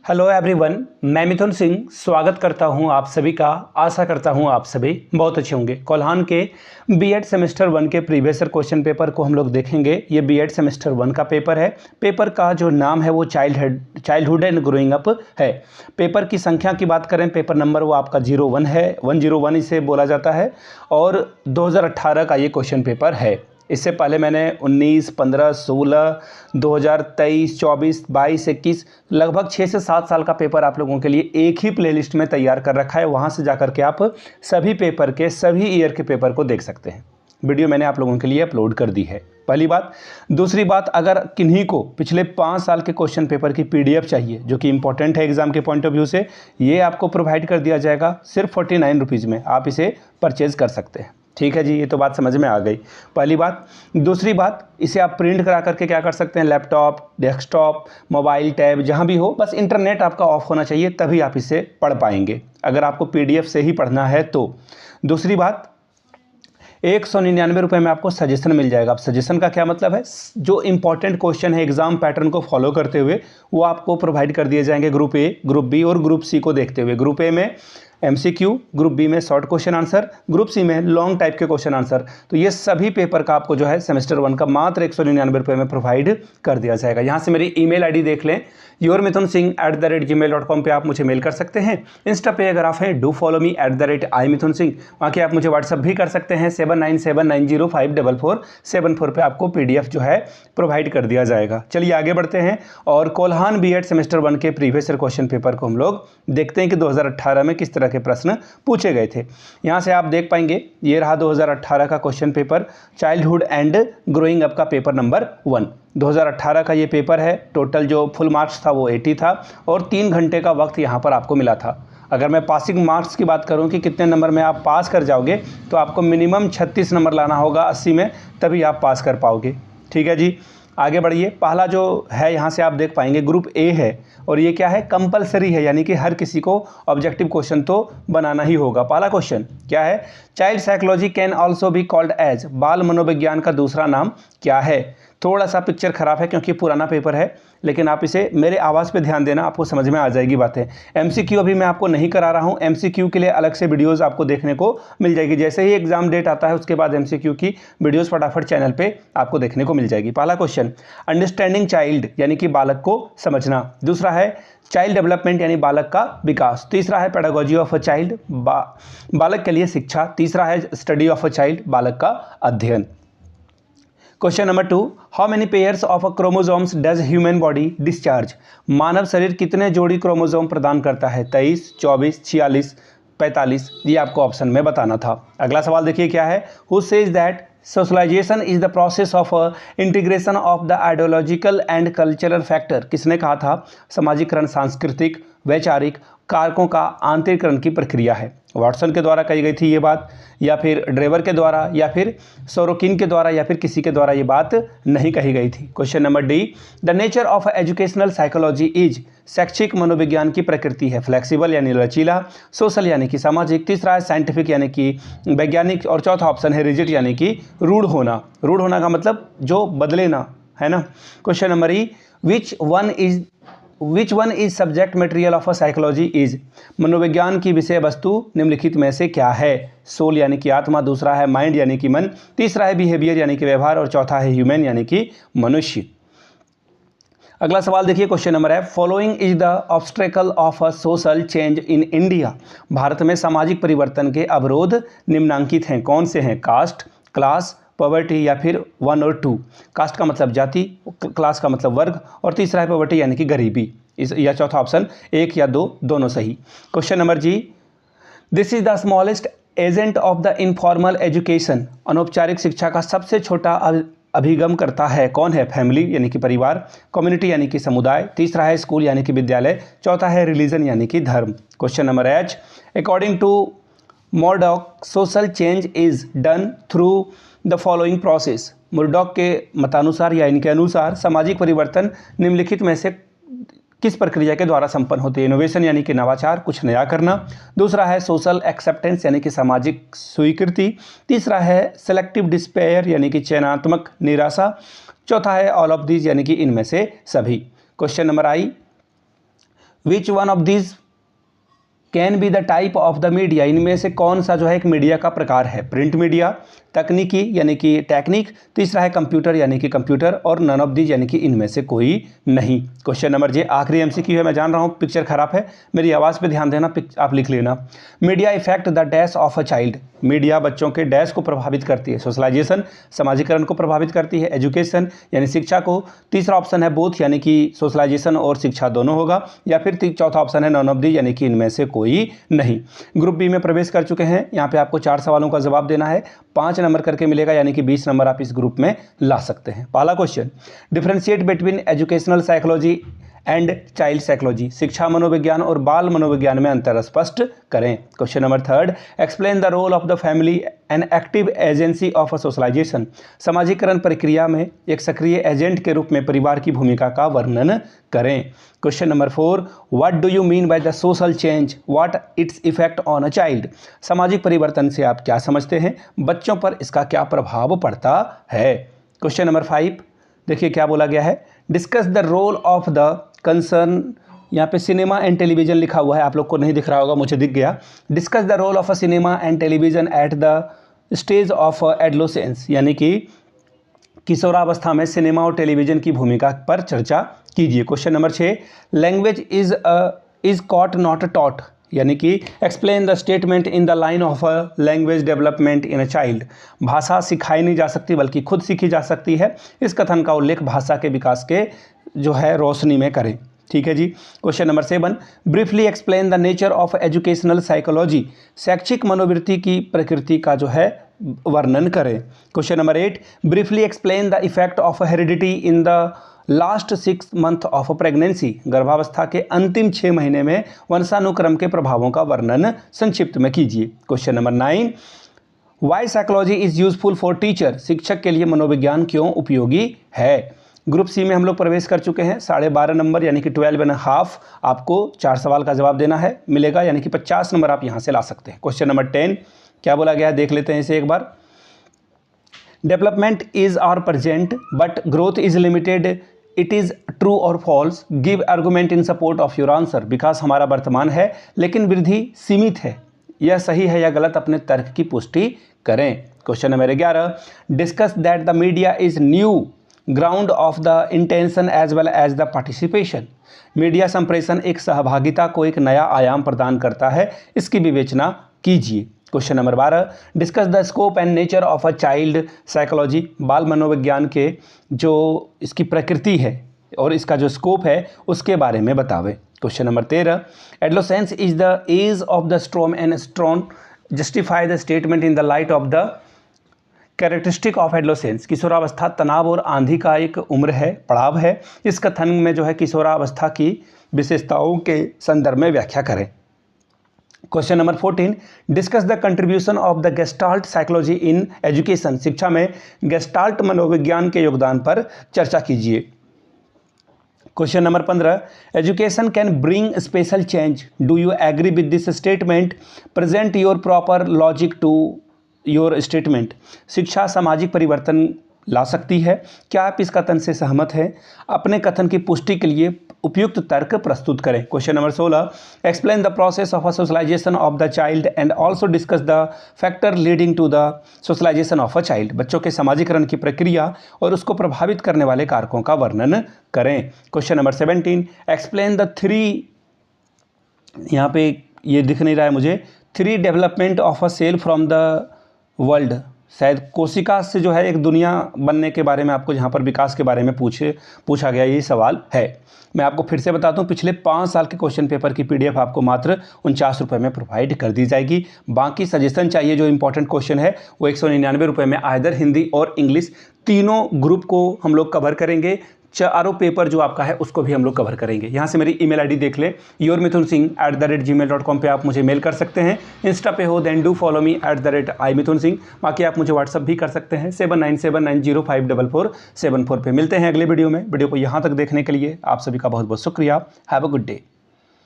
Hello everyone, मैं मिथुन सिंह स्वागत करता हूं आप सभी का। आशा करता हूं आप सभी बहुत अच्छे होंगे। कोल्हान के बीएड सेमेस्टर 1 के प्रीवियस ईयर क्वेश्चन पेपर को हम लोग देखेंगे। ये बीएड सेमेस्टर 1 का पेपर है। पेपर का जो नाम है वो चाइल्डहुड एंड ग्रोइंग अप है। पेपर की संख्या की बात करें, पेपर नंबर वो आपका 01 है, 101 इसे बोला जाता है और 2018 का ये क्वेश्चन पेपर है। इससे पहले मैंने 19, 15, 16, 2023, 24, 22, 21 लगभग 6 से 7 साल का पेपर आप लोगों के लिए एक ही प्लेलिस्ट में तैयार कर रखा है। वहाँ से जाकर के आप सभी पेपर के सभी ईयर के पेपर को देख सकते हैं। वीडियो मैंने आप लोगों के लिए अपलोड कर दी है, पहली बात। दूसरी बात, अगर किन्हीं को पिछले 5 साल के क्वेश्चन पेपर की PDF चाहिए जो कि इंपॉर्टेंट है एग्जाम के पॉइंट ऑफ व्यू से, ये आपको प्रोवाइड कर दिया जाएगा सिर्फ 49 रुपीज़ में। आप इसे परचेज़ कर सकते हैं। ठीक है जी, ये तो बात समझ में आ गई, पहली बात। दूसरी बात, इसे आप प्रिंट करा करके क्या कर सकते हैं, लैपटॉप, डेस्कटॉप, मोबाइल, टैब, जहाँ भी हो, बस इंटरनेट आपका ऑफ होना चाहिए, तभी आप इसे पढ़ पाएंगे अगर आपको PDF से ही पढ़ना है तो। दूसरी बात, 199 रुपये में आपको सजेशन मिल जाएगा। अब सजेशन का क्या मतलब है, जो इंपॉर्टेंट क्वेश्चन है एग्जाम पैटर्न को फॉलो करते हुए वो आपको प्रोवाइड कर दिए जाएंगे ग्रुप ए, ग्रुप बी और ग्रुप सी को देखते हुए। ग्रुप ए में MCQ, ग्रुप बी में short question answer, group C में लॉन्ग टाइप के क्वेश्चन आंसर। तो ये सभी पेपर का आपको जो है सेमेस्टर 1 का मात्र 199 रुपये में प्रोवाइड कर दिया जाएगा। यहाँ से मेरी email ID देख लें, yourmithunsingh@gmail.com पे आप मुझे मेल कर सकते हैं। इंस्टा पे अगर आप हैं, डू फॉलो मी @imithunsingh। वहाँ के आप मुझे व्हाट्सअप भी कर सकते हैं 7979054474 पे आपको PDF जो है प्रोवाइड कर दिया जाएगा। चलिए आगे बढ़ते हैं और कोल्हान बीएड सेमेस्टर 1 के प्रीवियस ईयर क्वेश्चन पेपर को हम लोग देखते हैं कि 2018 में किस तरह के प्रश्न पूछे गए थे। यहाँ से आप देख पाएंगे, ये रहा 2018 का question paper, childhood and growing up का पेपर नंबर 1। 2018 का ये पेपर है। टोटल जो फुल मार्क्स था वो 80 था और 3 घंटे का वक्त यहाँ पर आपको मिला था। अगर मैं पासिंग मार्क्स की बात करूँ कि कितने नंबर में आप पास कर जाओगे, तो आपको मिनिमम 36 नंबर लाना होगा 80 में, तभी आप पास कर पाओगे। ठीक है जी, आगे बढ़िए। पहला जो है यहाँ से आप देख पाएंगे ग्रुप ए है और ये क्या है, कंपलसरी है, यानी कि हर किसी को ऑब्जेक्टिव क्वेश्चन तो बनाना ही होगा। पहला क्वेश्चन क्या है, child psychology can also be called as, बाल मनोविज्ञान का दूसरा नाम क्या है। थोड़ा सा पिक्चर खराब है क्योंकि पुराना पेपर है, लेकिन आप इसे मेरे आवाज़ पे ध्यान देना, आपको समझ में आ जाएगी बातें। MCQ अभी मैं आपको नहीं करा रहा हूँ, MCQ के लिए अलग से वीडियोस आपको देखने को मिल जाएगी। जैसे ही एग्जाम डेट आता है उसके बाद MCQ की वीडियोस फटाफट चैनल पे आपको देखने को मिल जाएगी। पहला क्वेश्चन, अंडरस्टैंडिंग चाइल्ड यानी कि बालक को समझना। दूसरा है चाइल्ड डेवलपमेंट यानी बालक का विकास। तीसरा है पेडागोजी ऑफ अ चाइल्ड, बालक के लिए शिक्षा। तीसरा है स्टडी ऑफ अ चाइल्ड, बालक का अध्ययन। Question number 2, how many pairs of a chromosomes does human body discharge. मानव शरीर कितने जोड़ी क्रोमोसोम प्रदान करता है, 23, 24, 46, 45। ये आपको ऑप्शन में बताना था। अगला सवाल देखिए क्या है, who says that socialisation is the process of integration of the ideological and cultural factor. किसने कहा था, समाजीकरण सांस्कृतिक वैचारिक कारकों का आंतरिकरण की प्रक्रिया है। वाटसन के द्वारा कही गई थी ये बात, या फिर ड्रेवर के द्वारा, या फिर सोरोकिन के द्वारा, या फिर किसी के द्वारा ये बात नहीं कही गई थी। Question number D, the nature of educational psychology is, शैक्षिक मनोविज्ञान की प्रकृति है, फ्लेक्सिबल यानी लचीला, सोशल यानी कि सामाजिक, तीसरा है साइंटिफिक यानी कि वैज्ञानिक, और चौथा ऑप्शन है रिजिड यानी कि रूढ़ होना। रूढ़ होना का मतलब जो बदले ना, है ना। Question number E, which one is subject material of a psychology is, मनोविज्ञान की विषय वस्तु निम्नलिखित में से क्या है। सोल यानी कि आत्मा, दूसरा है माइंड यानी कि मन, तीसरा है बिहेवियर यानी कि व्यवहार, और चौथा है ह्यूमन यानी कि मनुष्य। अगला सवाल देखिए, क्वेश्चन नंबर है, following is the obstacle of a social change in India. Bharat में सामाजिक परिवर्तन के अवरोध निम्नांकित हैं, कौन से हैं, कास्ट, क्लास, पॉवर्टी, या फिर 1 और 2। कास्ट का मतलब जाति, क्लास का मतलब वर्ग, और तीसरा है पॉवर्टी यानी कि गरीबी। या चौथा ऑप्शन 1 या 2 दोनों सही। क्वेश्चन नंबर जी, this is the smallest agent of the informal education. अनौपचारिक शिक्षा का सबसे छोटा अभिगम करता है, कौन है, फैमिली यानी कि परिवार, कम्युनिटी यानी कि समुदाय, तीसरा है स्कूल यानी कि विद्यालय, चौथा है रिलीजन यानी कि धर्म। Question number H, according to Murdock social change is done through the following process. Murdock के मतानुसार या इनके अनुसार सामाजिक परिवर्तन निम्नलिखित में से किस प्रक्रिया के द्वारा संपन्न होते हैं। इनोवेशन यानी कि नवाचार, कुछ नया करना। दूसरा है सोशल एक्सेप्टेंस यानी कि सामाजिक स्वीकृति। तीसरा है सेलेक्टिव डिस्पेयर यानी कि चयनात्मक निराशा। चौथा है ऑल ऑफ दीज यानी कि इनमें से सभी। Question number I, which one of this can be the type of the media, इनमें से कौन सा जो है एक मीडिया का प्रकार है? प्रिंट मीडिया, तकनीकी यानी कि टेक्निक, तीसरा है कंप्यूटर यानी कि कंप्यूटर, और नन ऑफ दीज यानी कि इनमें से कोई नहीं। क्वेश्चन नंबर जे आखिरी एमसीक्यू है, मैं जान रहा हूँ पिक्चर खराब है, मेरी आवाज़ पे ध्यान देना, आप लिख लेना। Media effect the dash of a child, media बच्चों के डैश को प्रभावित करती है। सोशलाइजेशन, समाजीकरण को प्रभावित करती है। एजुकेशन यानी शिक्षा को। तीसरा ऑप्शन है बोथ यानी कि सोशलाइजेशन और शिक्षा दोनों होगा, या फिर चौथा ऑप्शन है नन ऑफ दीज यानी कि इनमें से कोई नहीं। ग्रुप बी में प्रवेश कर चुके हैं, यहाँ पे आपको 4 सवालों का जवाब देना है, 5 नंबर करके मिलेगा, यानी कि 20 नंबर आप इस ग्रुप में ला सकते हैं। पहला question, differentiate between educational psychology and child psychology, शिक्षा मनोविज्ञान और बाल मनोविज्ञान में अंतर स्पष्ट करें। Question number third, explain the role of the family an active agency of a socialisation, समाजीकरण प्रक्रिया में एक सक्रिय एजेंट के रूप में परिवार की भूमिका का वर्णन करें। Question number 4, what do you mean by the social change, what its effect on a child, सामाजिक परिवर्तन से आप क्या समझते हैं, बच्चों पर इसका क्या प्रभाव पड़ता है। क्वेश्चन नंबर 5, देखिए क्या बोला गया है, discuss the role of the concern, यहाँ पे सिनेमा एंड टेलीविजन लिखा हुआ है, आप लोग को नहीं दिख रहा होगा, मुझे दिख गया। Discuss the role of a cinema and television at the stage of adolescence, यानी कि किशोरावस्था में सिनेमा और टेलीविजन की भूमिका पर चर्चा कीजिए। Question number 6, language is caught not taught, यानी कि explain the statement in the line of a language development in a child, भाषा सिखाई नहीं जा सकती बल्कि खुद सीखी जा सकती है, इस कथन का उल्लेख भाषा के विकास के जो है रोशनी में करें। ठीक है जी। Question number 7, briefly explain the nature of educational psychology, शैक्षिक मनोवृत्ति की प्रकृति का जो है वर्णन करें। Question number 8, briefly explain the effect of heredity in the last 6 month of pregnancy, गर्भावस्था के अंतिम 6 महीने में वंशानुक्रम के प्रभावों का वर्णन संक्षिप्त में कीजिए। Question number 9, why psychology is useful for teacher, शिक्षक के लिए मनोविज्ञान क्यों उपयोगी है। ग्रुप सी में हम लोग प्रवेश कर चुके हैं, 12.5 नंबर यानी कि 12.5 आपको 4 सवाल का जवाब देना है, मिलेगा, यानी कि 50 नंबर आप यहाँ से ला सकते हैं। क्वेश्चन नंबर 10 क्या बोला गया है, देख लेते हैं इसे एक बार। Development is our present but growth is limited, it is true और false, give argument in support of your answer, विकास हमारा वर्तमान है लेकिन वृद्धि सीमित है, यह सही है या गलत, अपने तर्क की पुष्टि करें। Question number 11, discuss that the media is new ground of the intention as well as the participation, media संप्रेषण एक सहभागिता को एक नया आयाम प्रदान करता है, इसकी विवेचना कीजिए। Question number 12, discuss the scope and nature of a child psychology, बाल मनोविज्ञान के जो इसकी प्रकृति है और इसका जो स्कोप है उसके बारे में बतावें। Question number 13, adolescence is the age of the storm and strain, justify the statement in the light of the characteristic of adolescence, किशोरावस्था तनाव और आंधी का एक उम्र है, पड़ाव है, इस कथन में जो है किशोरावस्था की विशेषताओं के संदर्भ में व्याख्या करें। Question number 14, discuss the contribution of the Gestalt psychology in education, शिक्षा में गेस्टाल्ट मनोविज्ञान के योगदान पर चर्चा कीजिए। Question number 15, education can bring special change, do you agree with this statement, present your proper logic to your statement, शिक्षा सामाजिक परिवर्तन ला सकती है, क्या आप इस कथन से सहमत हैं, अपने कथन की पुष्टि के लिए उपयुक्त तर्क प्रस्तुत करें। Question number 16, explain the process of a socialisation of the child and also discuss the factor leading to the socialisation of a child, बच्चों के समाजीकरण की प्रक्रिया और उसको प्रभावित करने वाले कारकों का वर्णन करें। क्वेश्चन नंबर 17, एक्सप्लेन द 3, यहाँ पे ये दिख नहीं रहा है मुझे, 3 development of a cell from the world, शायद कोशिका से जो है एक दुनिया बनने के बारे में आपको यहाँ पर विकास के बारे में पूछा गया, ये सवाल है। मैं आपको फिर से बताता हूँ, पिछले 5 साल के क्वेश्चन पेपर की PDF आपको मात्र 49 रुपये में प्रोवाइड कर दी जाएगी। बाकी सजेशन चाहिए जो इंपॉर्टेंट क्वेश्चन है वो 199 रुपये में, आइदर हिंदी और इंग्लिश तीनों ग्रुप को हम लोग कवर करेंगे, चारों पेपर जो आपका है उसको भी हम लोग कवर करेंगे। यहाँ से मेरी ईमेल आईडी देख लें, yourmithunsingh@gmail.com पे आप मुझे मेल कर सकते हैं। इंस्टा पे हो then do follow me @imithunsingh। बाकी आप मुझे व्हाट्सअप भी कर सकते हैं 7979054474 पे। मिलते हैं अगले वीडियो में। वीडियो को यहाँ तक देखने के लिए आप सभी का बहुत बहुत शुक्रिया। Have a good day.